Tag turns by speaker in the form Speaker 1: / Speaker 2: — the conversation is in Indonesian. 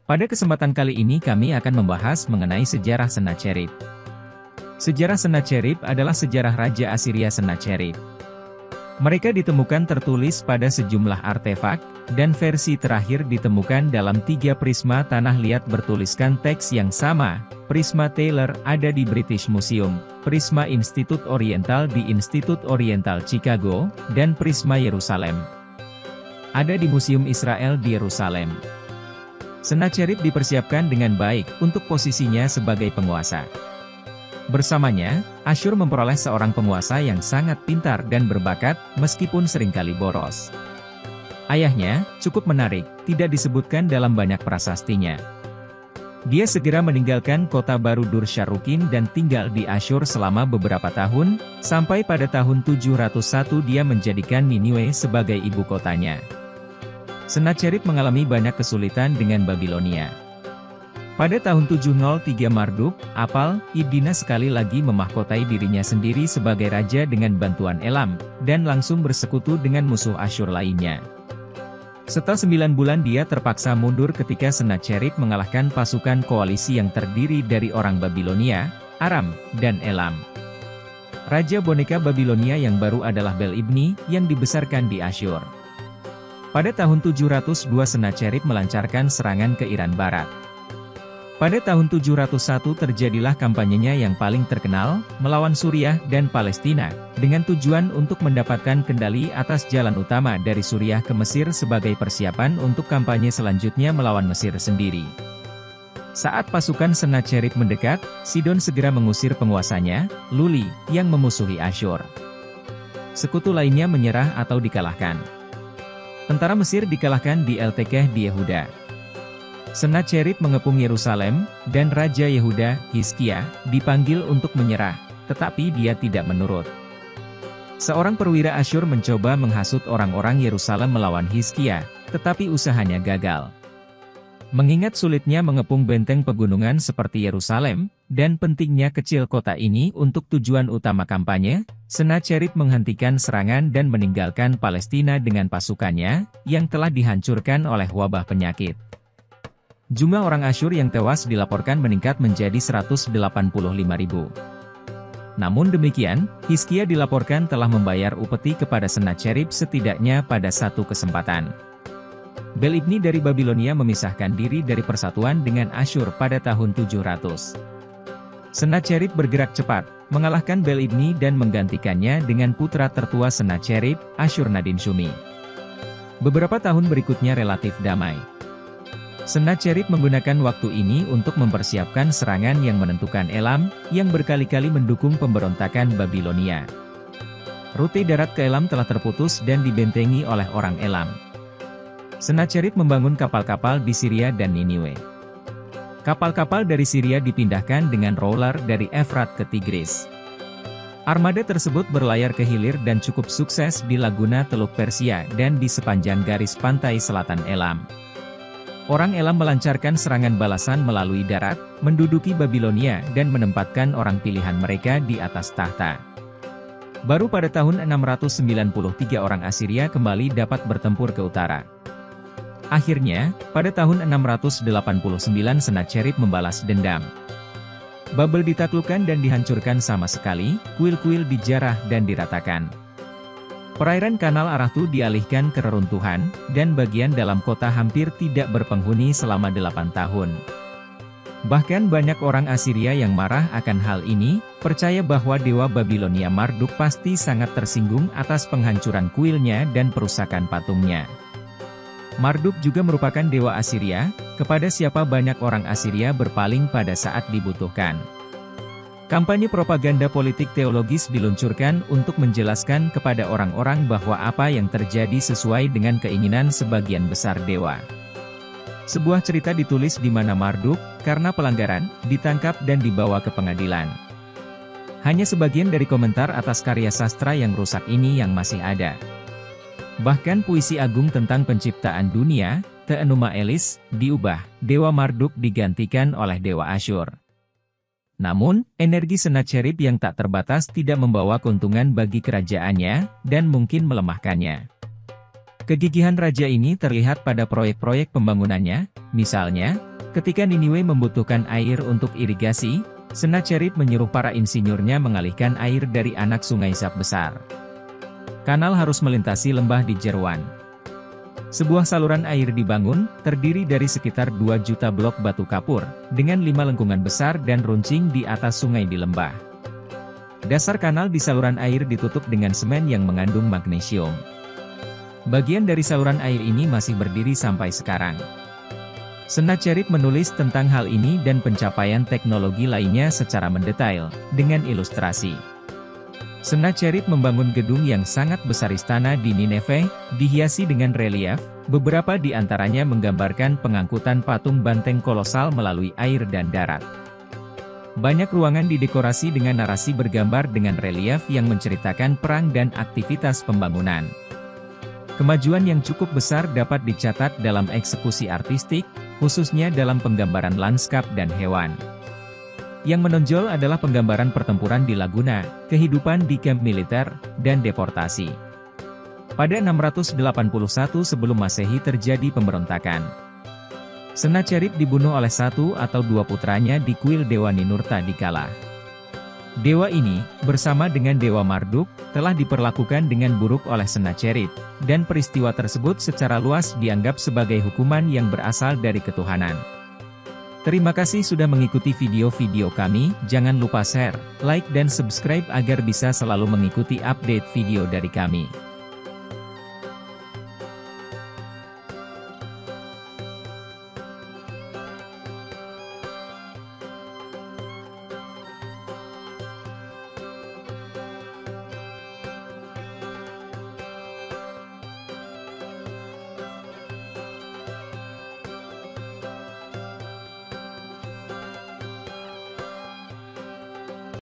Speaker 1: Pada kesempatan kali ini kami akan membahas mengenai sejarah Sennacherib. Sejarah Sennacherib adalah sejarah Raja Assyria Sennacherib. Mereka ditemukan tertulis pada sejumlah artefak, dan versi terakhir ditemukan dalam 3 prisma tanah liat bertuliskan teks yang sama. Prisma Taylor ada di British Museum, Prisma Institute Oriental di Institute Oriental Chicago, dan Prisma Yerusalem ada di Museum Israel di Yerusalem. Sennacherib dipersiapkan dengan baik untuk posisinya sebagai penguasa. Bersamanya, Asyur memperoleh seorang penguasa yang sangat pintar dan berbakat, meskipun seringkali boros. Ayahnya, cukup menarik, tidak disebutkan dalam banyak prasastinya. Dia segera meninggalkan kota baru Dur-Sharrukin dan tinggal di Asyur selama beberapa tahun, sampai pada tahun 701 dia menjadikan Niniwe sebagai ibu kotanya. Sennacherib mengalami banyak kesulitan dengan Babilonia. Pada tahun 703 Marduk, Apal-Iddina sekali lagi memahkotai dirinya sendiri sebagai raja dengan bantuan Elam, dan langsung bersekutu dengan musuh Asyur lainnya. Setelah 9 bulan dia terpaksa mundur ketika Sennacherib mengalahkan pasukan koalisi yang terdiri dari orang Babilonia, Aram, dan Elam. Raja boneka Babilonia yang baru adalah Bel-Ibni, yang dibesarkan di Asyur. Pada tahun 702 Sennacherib melancarkan serangan ke Iran Barat. Pada tahun 701 terjadilah kampanyenya yang paling terkenal, melawan Suriah dan Palestina, dengan tujuan untuk mendapatkan kendali atas jalan utama dari Suriah ke Mesir sebagai persiapan untuk kampanye selanjutnya melawan Mesir sendiri. Saat pasukan Sennacherib mendekat, Sidon segera mengusir penguasanya, Luli, yang memusuhi Asyur. Sekutu lainnya menyerah atau dikalahkan. Tentara Mesir dikalahkan di El-Tekeh di Yehuda. Sennacherib mengepung Yerusalem, dan Raja Yehuda, Hizkia, dipanggil untuk menyerah, tetapi dia tidak menurut. Seorang perwira Asyur mencoba menghasut orang-orang Yerusalem melawan Hizkia, tetapi usahanya gagal. Mengingat sulitnya mengepung benteng pegunungan seperti Yerusalem, dan pentingnya kecil kota ini untuk tujuan utama kampanye, Sennacherib menghentikan serangan dan meninggalkan Palestina dengan pasukannya, yang telah dihancurkan oleh wabah penyakit. Jumlah orang Asyur yang tewas dilaporkan meningkat menjadi 185.000. Namun demikian, Hizkia dilaporkan telah membayar upeti kepada Sennacherib setidaknya pada satu kesempatan. Bel-Ibni dari Babilonia memisahkan diri dari persatuan dengan Asyur pada tahun 700. Sennacherib bergerak cepat, mengalahkan Bel-Ibni dan menggantikannya dengan putra tertua Sennacherib, Asyur-nadin-shumi. Beberapa tahun berikutnya relatif damai. Sennacherib menggunakan waktu ini untuk mempersiapkan serangan yang menentukan Elam, yang berkali-kali mendukung pemberontakan Babilonia. Rute darat ke Elam telah terputus dan dibentengi oleh orang Elam. Sennacherib membangun kapal-kapal di Syria dan Niniwe. Kapal-kapal dari Syria dipindahkan dengan roller dari Efrat ke Tigris. Armada tersebut berlayar ke hilir dan cukup sukses di Laguna Teluk Persia dan di sepanjang garis pantai selatan Elam. Orang Elam melancarkan serangan balasan melalui darat, menduduki Babilonia dan menempatkan orang pilihan mereka di atas tahta. Baru pada tahun 693 orang Assyria kembali dapat bertempur ke utara. Akhirnya, pada tahun 689 Sennacherib membalas dendam. Babel ditaklukkan dan dihancurkan sama sekali, kuil-kuil dijarah dan diratakan. Perairan Kanal Arahtu dialihkan ke reruntuhan, dan bagian dalam kota hampir tidak berpenghuni selama 8 tahun. Bahkan banyak orang Assyria yang marah akan hal ini, percaya bahwa dewa Babilonia Marduk pasti sangat tersinggung atas penghancuran kuilnya dan perusakan patungnya. Marduk juga merupakan dewa Assyria, kepada siapa banyak orang Assyria berpaling pada saat dibutuhkan. Kampanye propaganda politik teologis diluncurkan untuk menjelaskan kepada orang-orang bahwa apa yang terjadi sesuai dengan keinginan sebagian besar dewa. Sebuah cerita ditulis di mana Marduk, karena pelanggaran, ditangkap dan dibawa ke pengadilan. Hanya sebagian dari komentar atas karya sastra yang rusak ini yang masih ada. Bahkan puisi agung tentang penciptaan dunia, The Enuma Elis, diubah, Dewa Marduk digantikan oleh Dewa Asyur. Namun, energi Sennacherib yang tak terbatas tidak membawa keuntungan bagi kerajaannya, dan mungkin melemahkannya. Kegigihan raja ini terlihat pada proyek-proyek pembangunannya, misalnya, Ketika Niniwe membutuhkan air untuk irigasi, Sennacherib menyuruh para insinyurnya mengalihkan air dari anak sungai Zab besar. Kanal harus melintasi lembah di Jerwan. Sebuah saluran air dibangun, terdiri dari sekitar 2 juta blok batu kapur, dengan 5 lengkungan besar dan runcing di atas sungai di lembah. Dasar kanal di saluran air ditutup dengan semen yang mengandung magnesium. Bagian dari saluran air ini masih berdiri sampai sekarang. Sennacherib menulis tentang hal ini dan pencapaian teknologi lainnya secara mendetail, dengan ilustrasi. Sennacherib membangun gedung yang sangat besar istana di Nineveh, dihiasi dengan relief, beberapa di antaranya menggambarkan pengangkutan patung banteng kolosal melalui air dan darat. Banyak ruangan didekorasi dengan narasi bergambar dengan relief yang menceritakan perang dan aktivitas pembangunan. Kemajuan yang cukup besar dapat dicatat dalam eksekusi artistik, khususnya dalam penggambaran landskap dan hewan. Yang menonjol adalah penggambaran pertempuran di Laguna, kehidupan di kamp militer, dan deportasi. Pada 681 sebelum Masehi terjadi pemberontakan. Sennacherib dibunuh oleh 1 atau 2 putranya di kuil Dewa Ninurta di Kala. Dewa ini, bersama dengan Dewa Marduk, telah diperlakukan dengan buruk oleh Sennacherib, dan peristiwa tersebut secara luas dianggap sebagai hukuman yang berasal dari ketuhanan. Terima kasih sudah mengikuti video-video kami, jangan lupa share, like dan subscribe agar bisa selalu mengikuti update video dari kami.